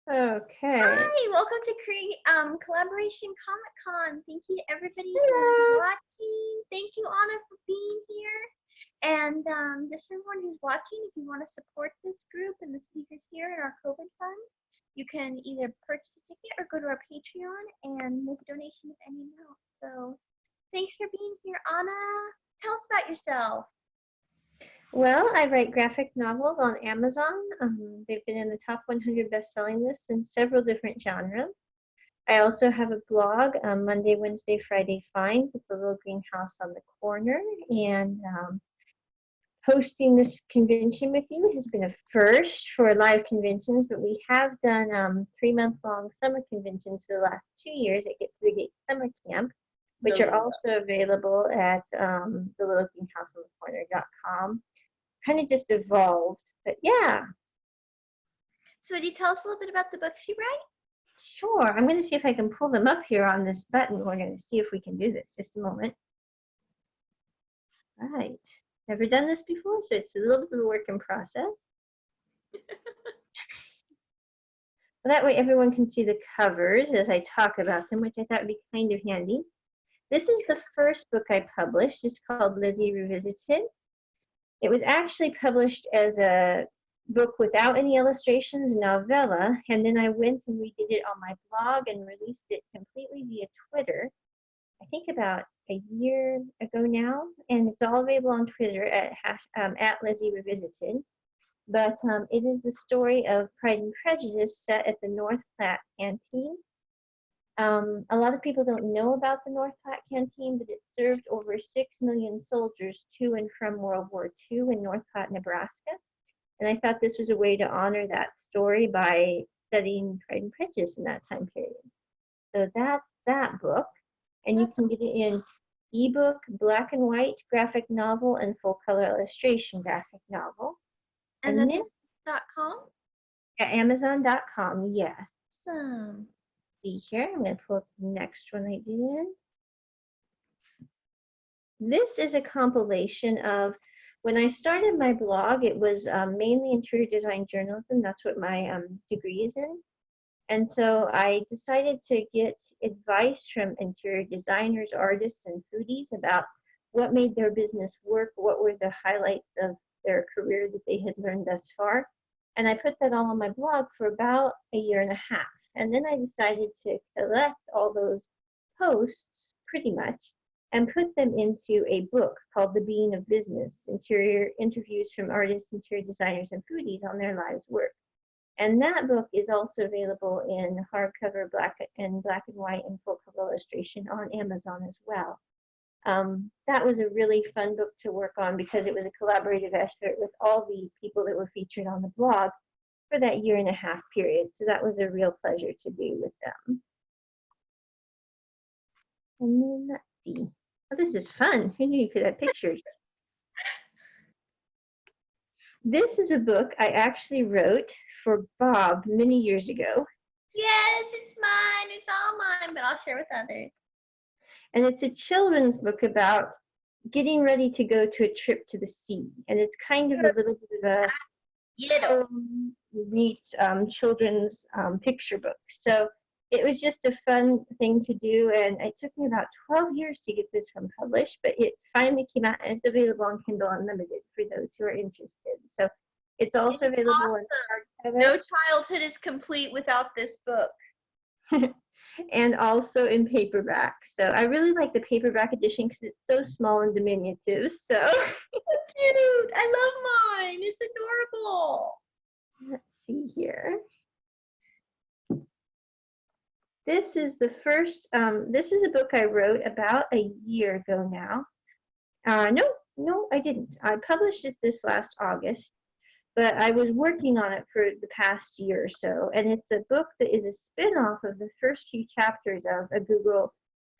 Okay. Hi, welcome to Collaboration Comic Con. Thank you to everybody who's watching. Thank you, Anna, for being here. And just for everyone who's watching, if you want to support this group and the speakers here in our COVID fund, you can either purchase a ticket or go to our Patreon and make a donation of any amount. So thanks for being here, Anna. Tell us about yourself. Well, I write graphic novels on Amazon. They've been in the top 100 best-selling lists in several different genres. I also have a blog, Monday, Wednesday, Friday Find, with the little greenhouse on the corner. And hosting this convention with you has been a first for live conventions, but we have done 3-month-long summer conventions for the last 2 years at Get to the Gate Summer Camp, which are also available at the little greenhouse on the corner.com. Kind of just evolved, but yeah. So would you tell us a little bit about the books you write? Sure. I'm going to see if I can pull them up here on this button. We're going to see if we can do this. Just a moment. Right. Never done this before, so it's a little bit of a work in process. Well, that way everyone can see the covers as I talk about them, which I thought would be kind of handy. This is the first book I published. It's called Lizzie Revisited. It was actually published as a book without any illustrations, novella, and then I went and redid it on my blog and released it completely via Twitter, I think about a year ago now, and it's all available on Twitter at Lizzie Revisited. But it is the story of Pride and Prejudice set at the North Platte Canteen. A lot of people don't know about the North Platte Canteen, but it served over 6 million soldiers to and from World War II in North Platte, Nebraska. And I thought this was a way to honor that story by studying Pride and Prejudice in that time period. So that's that book. And you can get it in ebook, black and white graphic novel, and full color illustration graphic novel. And that's Amazon.com? At Amazon.com, yes. Awesome. See here, I'm going to pull up the next one I did. This is a compilation of, when I started my blog, it was mainly interior design journalism. That's what my degree is in. And so I decided to get advice from interior designers, artists, and foodies about what made their business work, what were the highlights of their career that they had learned thus far. And I put that all on my blog for about a year and a half. And then I decided to collect all those posts, pretty much, and put them into a book called The Being of Business, Interior Interviews from Artists, Interior Designers, and Foodies on Their Lives' Work. And that book is also available in hardcover, black and white, and full cover illustration on Amazon as well. That was a really fun book to work on because it was a collaborative effort with all the people that were featured on the blog for that year and a half period. So that was a real pleasure to do with them. And then let's see. Oh, this is fun. Who knew you could have pictures? This is a book I actually wrote for Bob many years ago. Yes, it's mine. It's all mine, but I'll share with others. And it's a children's book about getting ready to go to a trip to the sea. And it's kind of a little bit of a neat children's picture book. So it was just a fun thing to do. And it took me about 12 years to get this one published, but it finally came out and it's available on Kindle Unlimited for those who are interested. So it's also available in hardcover. No childhood is complete without this book. And also in paperback. So I really like the paperback edition because it's so small and diminutive. So cute. I love mine. It's adorable. Let's see here. This is the first, this is a book I wrote about a year ago now. No, I didn't. I published it this last August, but I was working on it for the past year or so, and it's a book that is a spin-off of the first few chapters of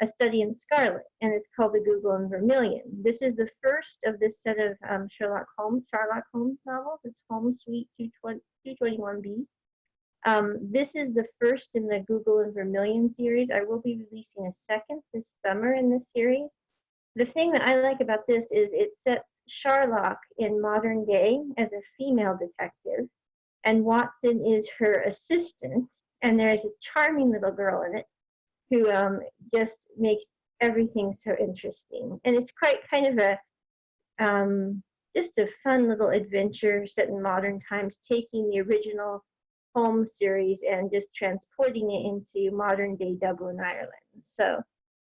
A Study in Scarlet, and it's called The Google and Vermilion. This is the first of this set of Sherlock Holmes novels. It's Holmes Suite 221B. This is the first in the Google and Vermilion series. I will be releasing a second this summer in this series. The thing that I like about this is it sets Sherlock in modern day as a female detective, and Watson is her assistant. And there's a charming little girl in it who just makes everything so interesting. And it's quite kind of a just a fun little adventure set in modern times, taking the original Holmes series and just transporting it into modern day Dublin, Ireland. So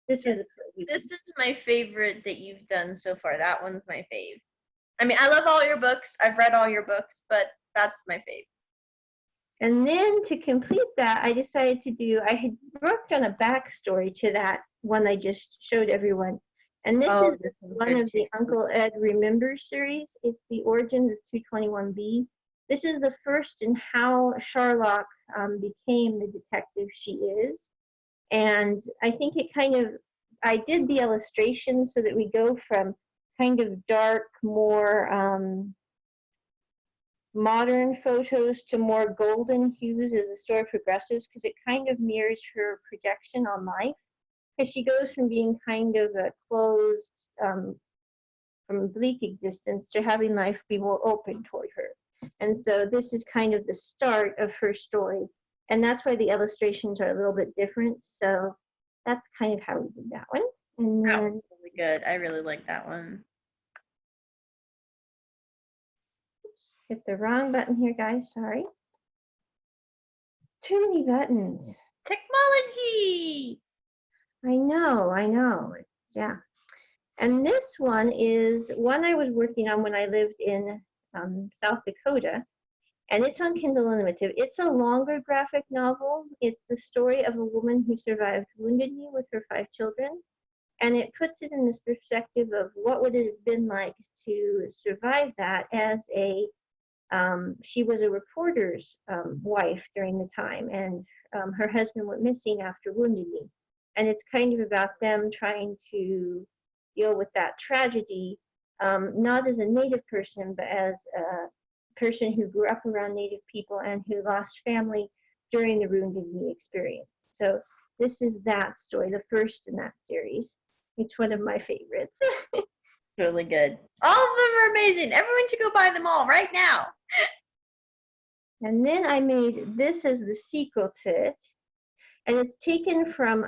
this was This is my favorite that you've done so far. That one's my fave. I mean, I love all your books. I've read all your books, but that's my fave. And then to complete that, I decided I had worked on a backstory to that one I just showed everyone. And this is one of the Uncle Ed Remembers series. It's the origins of 221B. This is the first in how Sherlock became the detective she is. And I think I did the illustration so that we go from kind of dark, more modern photos to more golden hues as the story progresses, because it kind of mirrors her projection on life. Because she goes from being kind of a closed, from bleak existence to having life be more open toward her. And so this is kind of the start of her story. And that's why the illustrations are a little bit different. So that's kind of how we did that one. And then, really good. I really like that one. hit the wrong button here, guys. Sorry. Too many buttons. Technology! I know. Yeah. And this one is one I was working on when I lived in South Dakota. And it's on Kindle Unlimited. It's a longer graphic novel. It's the story of a woman who survived Wounded Knee with her 5 children. And it puts it in this perspective of what would it have been like to survive that as she was a reporter's wife during the time, and her husband went missing after Wounded Knee. And it's kind of about them trying to deal with that tragedy, not as a Native person, but as a person who grew up around Native people and who lost family during the Wounded Knee experience. So this is that story, the first in that series. It's one of my favorites. Really good. All of them are amazing. Everyone should go buy them all right now. And then I made this as the sequel to it. And it's taken from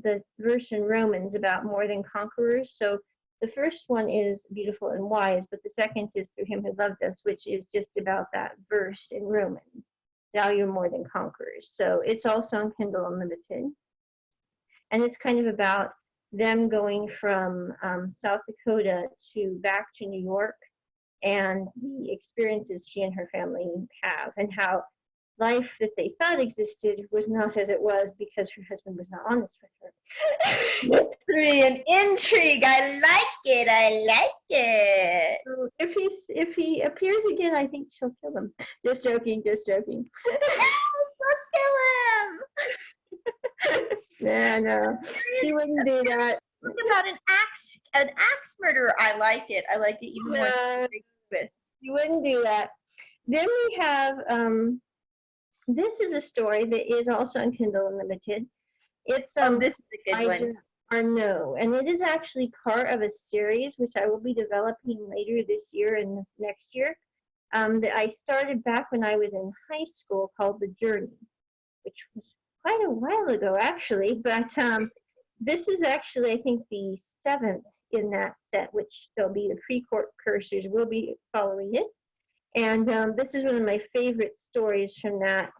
the verse in Romans about more than conquerors. So the first one is beautiful and wise, but the second is through him who loved us, which is just about that verse in Romans. Now you're more than conquerors. So it's also on Kindle Unlimited. And it's kind of about them going from South Dakota back to New York, and the experiences she and her family have, and how life that they thought existed was not as it was because her husband was not honest with her. Mystery and intrigue. I like it. So if he appears again, I think she'll kill him. Just joking. Yes, let's kill him. No, she wouldn't do that. Talk about an axe murderer. I like it even more. You wouldn't do that. Then we have this is a story that is also on Kindle Unlimited. It's this is a good one. Or no, and it is actually part of a series which I will be developing later this year and next year. That I started back when I was in high school, called The Journey, which was quite a while ago actually. But this is actually, I think, the 7th in that set, which there'll be the precursors will be following it. And this is one of my favorite stories from that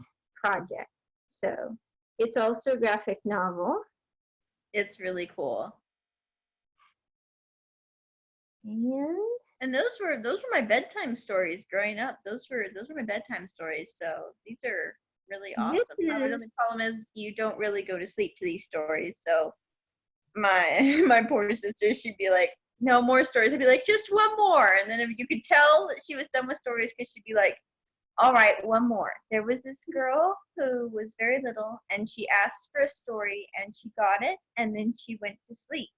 project. So it's also a graphic novel. It's really cool. And those were my bedtime stories growing up. Those were my bedtime stories. So these are really awesome. The only problem is you don't really go to sleep to these stories. So my poor sister, she'd be like, no more stories. I'd be like, just one more. And then if you could tell that she was done with stories, because she'd be like, all right, one more. There was this girl who was very little, and she asked for a story, and she got it, and then she went to sleep.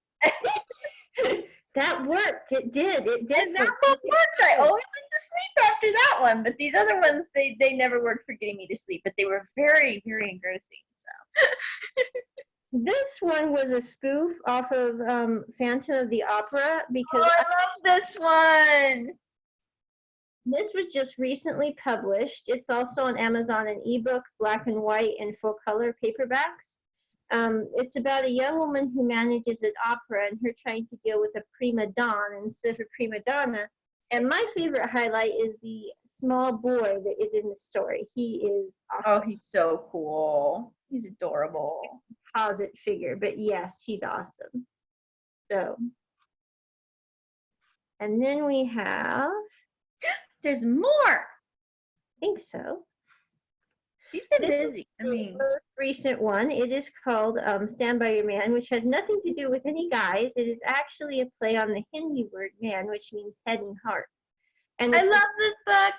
That worked. It did. And that one worked. I always went to sleep after that one. But these other ones, they never worked for getting me to sleep. But they were very, very engrossing. So. This one was a spoof off of Phantom of the Opera, because I love this one. This was just recently published. It's also on Amazon in ebook, black and white, and full color paperbacks. It's about a young woman who manages an opera and her trying to deal with a prima donna instead of a prima donna. And my favorite highlight is the small boy that is in the story. He is Oh, awesome. he's so cool. He's adorable. Composite figure, but yes, he's awesome. So, and then we have, There's more. I think so. She's been This busy. I mean, the most recent one. It is called Stand By Your Man, which has nothing to do with any guys. It is actually a play on the Hindi word man, which means head and heart. And I love this book.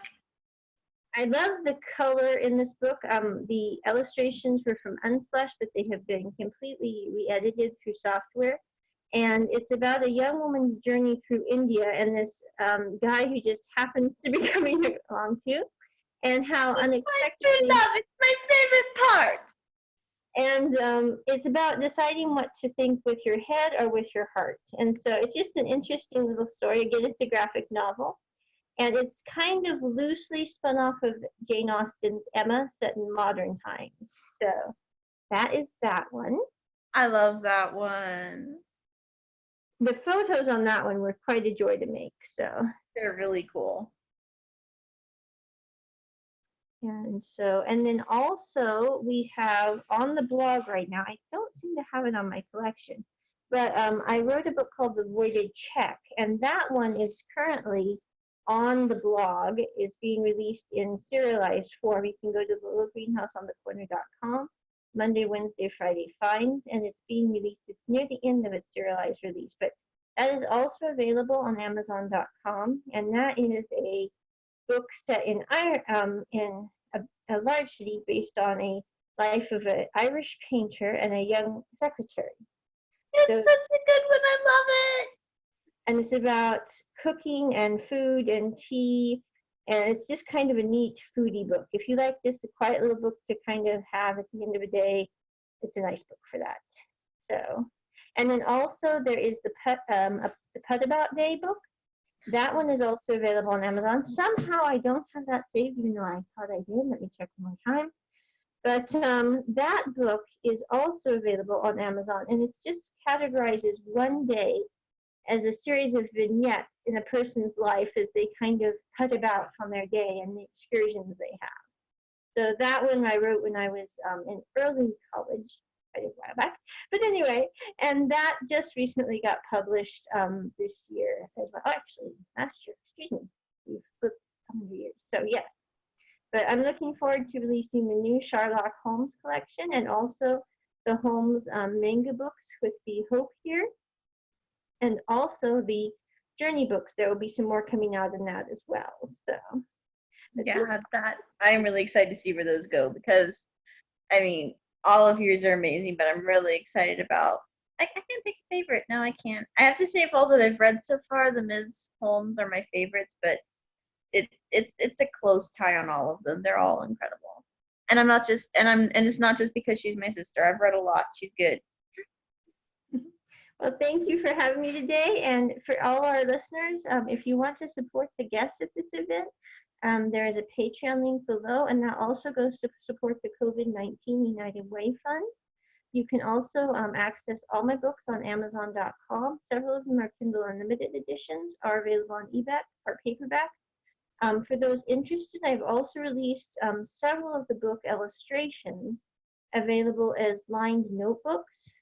I love the color in this book. The illustrations were from Unsplash, but they have been completely re-edited through software. And it's about a young woman's journey through India and this guy who just happens to be coming along too, and how unexpectedly. It's my favorite part. And it's about deciding what to think with your head or with your heart. And so it's just an interesting little story. Again, it's a graphic novel. And it's kind of loosely spun off of Jane Austen's Emma, set in modern times. So that is that one. I love that one. The photos on that one were quite a joy to make. So. They're really cool. And then also we have on the blog right now, I don't seem to have it on my collection, but I wrote a book called The Voided Check, and that one is currently on the blog, is being released in serialized form. You can go to littlegreenhouseonthecorner.com, Monday, Wednesday, Friday finds, and it's being released. It's near the end of its serialized release, but that is also available on Amazon.com, and that is a book set in a large city based on a life of an Irish painter and a young secretary. It's such a good one. I love it. And it's about cooking and food and tea, and it's just kind of a neat foodie book. If you like just a quiet little book to kind of have at the end of the day, it's a nice book for that. So, and then also there is the Put About Day book. That one is also available on Amazon. Somehow I don't have that saved, even though I thought I did. Let me check one more time. But that book is also available on Amazon, and it just categorizes one day as a series of vignettes in a person's life as they kind of cut about on their day and the excursions they have. So that one I wrote when I was in early college, quite a while back. But anyway, and that just recently got published this year as well. Actually, last year, excuse me. We've flipped 100 years. So yes. But I'm looking forward to releasing the new Sherlock Holmes collection and also the Holmes manga books with the Hope here, and also the Journey books. There will be some more coming out in that as well. So yeah, that I'm really excited to see where those go, because I mean, all of yours are amazing, but I'm really excited about. I can't pick a favorite. No, I can't. I have to say, of all that I've read so far, the Ms. Holmes are my favorites, but it's a close tie on all of them. They're all incredible. And it's not just because she's my sister. I've read a lot. She's good. Well, thank you for having me today. And for all our listeners, if you want to support the guests at this event, there is a Patreon link below, and that also goes to support the COVID-19 United Way Fund. You can also access all my books on Amazon.com. Several of them are Kindle Unlimited editions, are available on ebook or paperback. For those interested, I've also released several of the book illustrations available as lined notebooks.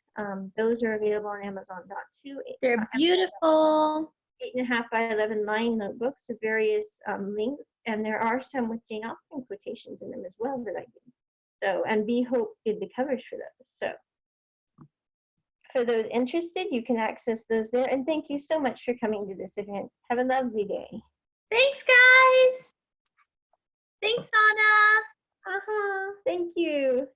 Those are available on Amazon.too. They're beautiful. 8.5 by 11 lined notebooks of various lengths, and there are some with Jane Austen quotations in them as well that I did. So, and B. Hope did the covers for those. So, for those interested, you can access those there. And thank you so much for coming to this event. Have a lovely day. Thanks, guys. Thanks, Onna. Thank you.